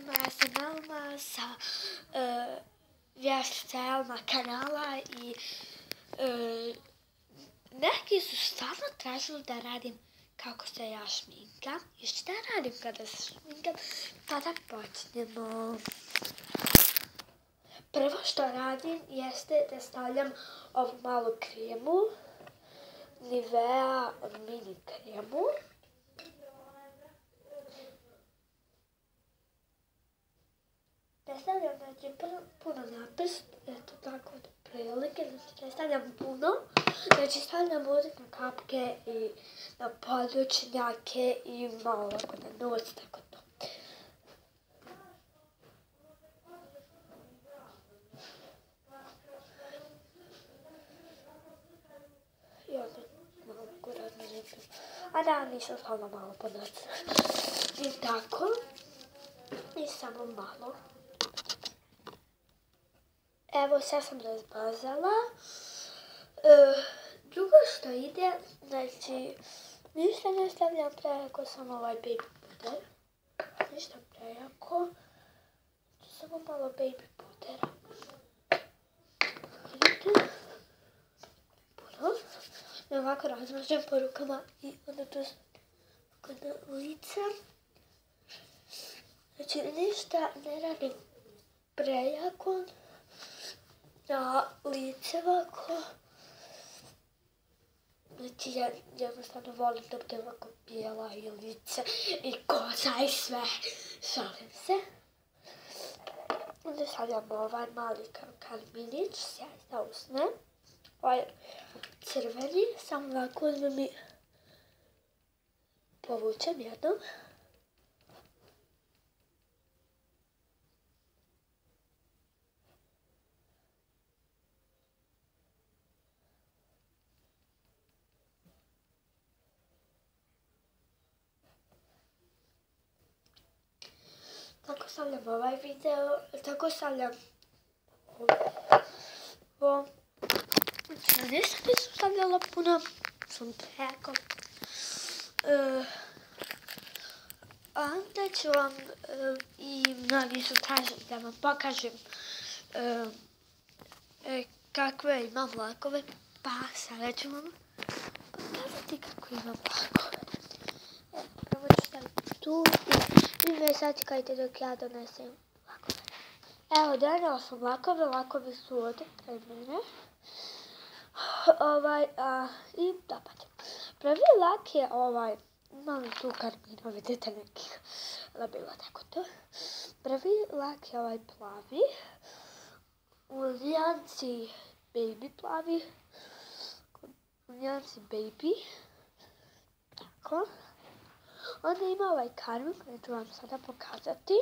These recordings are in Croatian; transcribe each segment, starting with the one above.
svima, ja sam Alma sa vještice Alma kanala i neki su stvarno tražili da radim kako se ja šminkam i šta radim kada se šminkam, pa da počnemo. Prvo što radim jeste da stavljam ovu malu kremu, Nivea mini kremu. Ne stavljam puno na prst, eto tako od prilike, znači ne stavljam puno, znači stavljam ovdje na kapke i na područnjake i malo ovako na nos, tako to. I onda malo kuradno lijepim. A da, nisam stavila malo po noć. I tako, i samo malo. Evo, sve sam razmazala. Drugo što ide, znači, ništa ne stavljam prejako, samo ovaj baby puder. Ništa prejako. Znači, samo malo baby pudera. Vidite? Puno. I ovako razmažem po rukama i onda to na lice. Znači, ništa ne radim prejako. Na lice ovako. Znači, ja jednostavno volim da bude ovako bijela i lice i kosa i sve. Šalim se. Onda stavljam ovaj mali karminić, sjaj za usne. Ovaj crveni, samo ovako uzmem i povučem jednom. Tako stavljam ovaj video, tako stavljam ovo. Znači, ništa nisam stavljala puno, sam preko. Onda ću vam i mnogi su tražili da vam pokažem kakve imam lakove, pa sada ću vam pokazati kako imam lakove. Prvo ću staviti tu i vi me sačekajte dok ja donesem lakove. Evo, donela sam lakove, lakovi su ovdje kraj mene. I dapače. Prvi lak je ovaj, imam tu karmina, vidite nekih labela, tako to. Prvi lak je ovaj plavi, u nijansi baby plavi, u nijansi baby, tako. Onda ima ovaj karmin koji ću vam sada pokazati,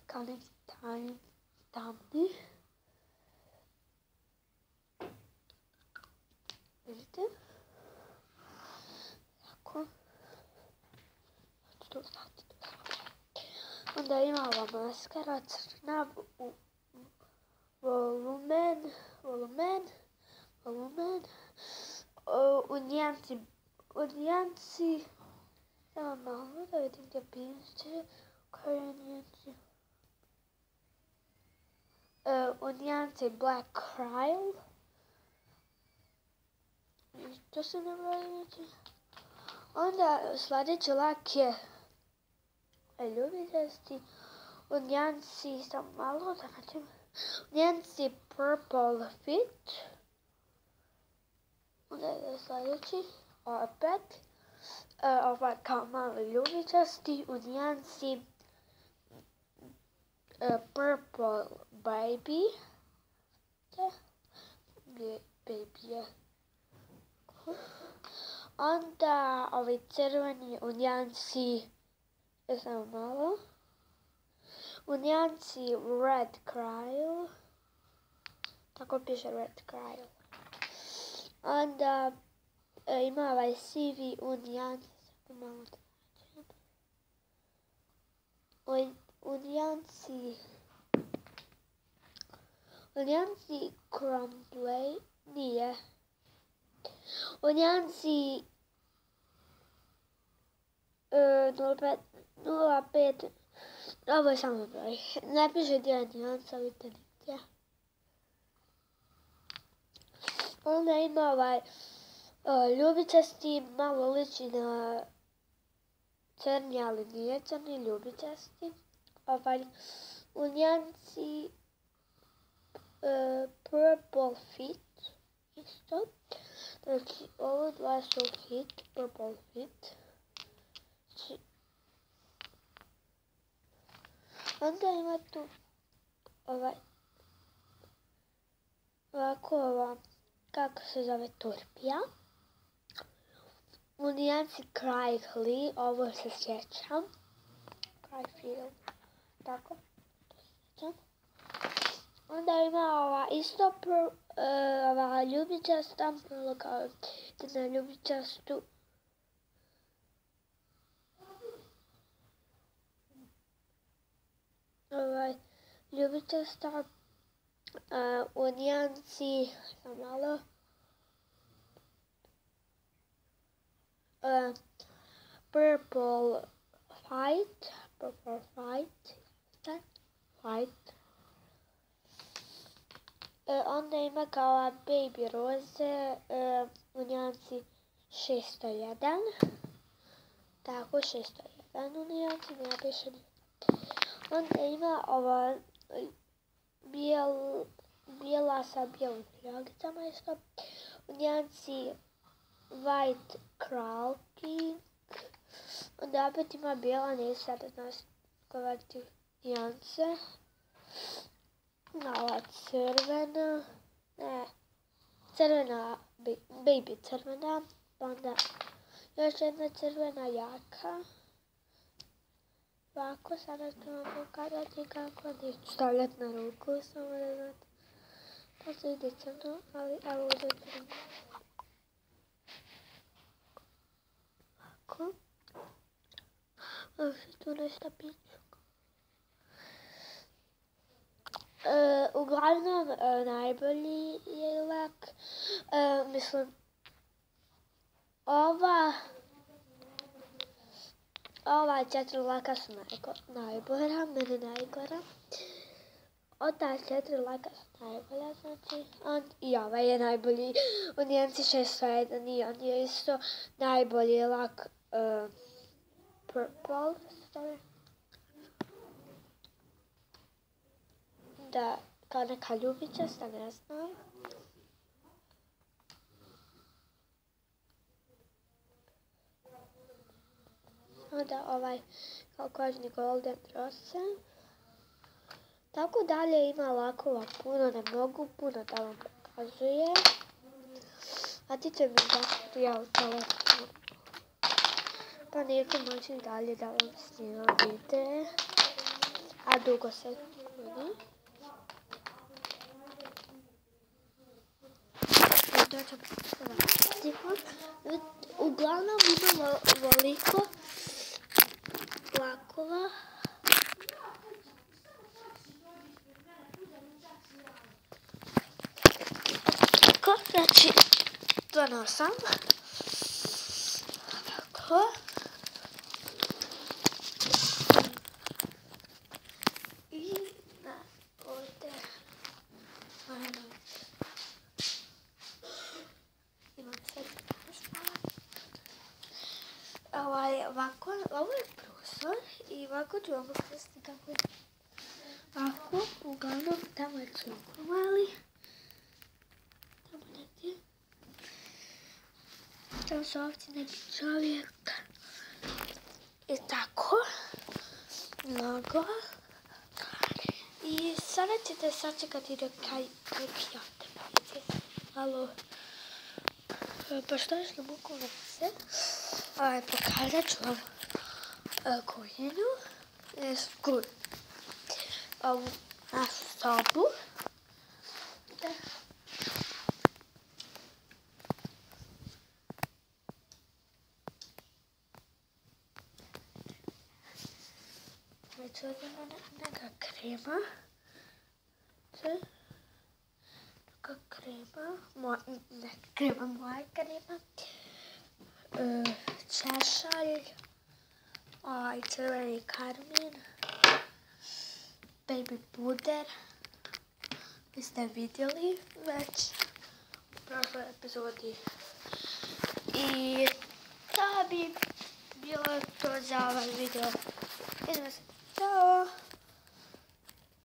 kao neki tamni. Vidite? Tako. Tu znate. Onda ima ova maskara crna volumen. U nijansi samo malo da vidim gdje piše koja je nijansi. U nijansi Black Cryle. To se ne vrati. Onda sljedeći lak je ljubiteljski u nijansi, samo malo da nađem, u nijansi Purple Fit. Onda je sljedeći opet ovaj kao malo ljubičasti u nijansi Purple Baby. Baby je. Onda ovaj crveni u nijansi, samo malo, u nijansi Red Cryle. Tako piše Red Cryle. Onda ima ovaj sivi u nijansi, samo malo da nađem. U nijansi Crumble, nije. U nijansi 05 Ovo je samo broj. Ne piše gdje je nijansa, vidite nigdje. Onda ima ljubičasti, malo liči na crni, ali nije crni, ljubičasti. U nijanci Purple Fit isto. Znači, ovo dva su Fit, Purple Fit. Onda ima tu ovako kako se zove turpija. U nijanci Cry, ovo se sjećam. Cry film, tako, to se sjećam. Onda ima isto ljubičasta, kao na ljubičastu. Ljubičasta u nijanci, malo, Purple Fight. Onda ima kao Baby Rose u nijanci 601. Tako, 601 u nijanci, ne piše ni. Onda ima bijela sa bijelim filjogicama isto. U nijanci White Crow Pink. Onda opet ima bijela, neću sada govoriti nijance. Ova crvena, crvena, baby crvena. Onda još jedna crvena jaka. Ovako, sada ću vam pokazati kako neću stavljati na ruku, samo da znate. To se ide crno, ali evo uzeti ruku. Ovako. Ovo se tu nešto piću. Uglavnom, najbolji je lak. Mislim, ova 4 laka su najbolja, mene najgora. Od ta 4 laka su najbolja, znači, i ova je najbolji. U nijanci 601 i on je isto najbolji lak Purple. Da, kao neka ljubičasta, ne znam. Onda kao kožni Golden Rose. Tako dalje ima lakova puno, ne mogu puno da vam pokazuje. A ti će mi zašto ja u telefonu. Pa neću moći dalje da vam snimam videe. A dugo se vidi. Uglavnom imamo ovoliko lakova. Znači, to nosam. Ovako. I ovdje. Imam sve ovako, ovo je prostor i ovako ću vam pokazati kako je. Ovako, uglavnom, tamo je čuko mali. Tamo negdje. Tamo su ovdje neki čovjek. I tako. Mnogo. I sada ćete sačekati dok neki odem. Alo. Pošto još ne mogu vam se. Pokazat ću vam kuhinju. Ovu našu sobu. Već ovdje ima neka krema. Neka krema. Ne krema, moja krema. Češalj. I crveni karmin. baby puder. Vi ste vidjeli već u prošloj epizodi. I to bi bilo to za ovaj video. Vidimo se.